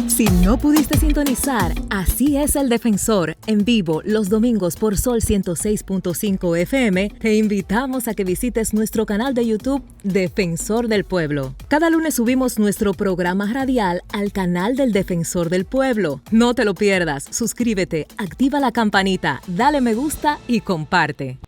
Speaker 3: Si no pudiste sintonizar, Así es el Defensor, en vivo los domingos por Sol 106.5 FM, te invitamos a que visites nuestro canal de YouTube Defensor del Pueblo. Cada lunes subimos nuestro programa radial al canal del Defensor del Pueblo. No te lo pierdas, suscríbete, activa la campanita, dale me gusta y comparte.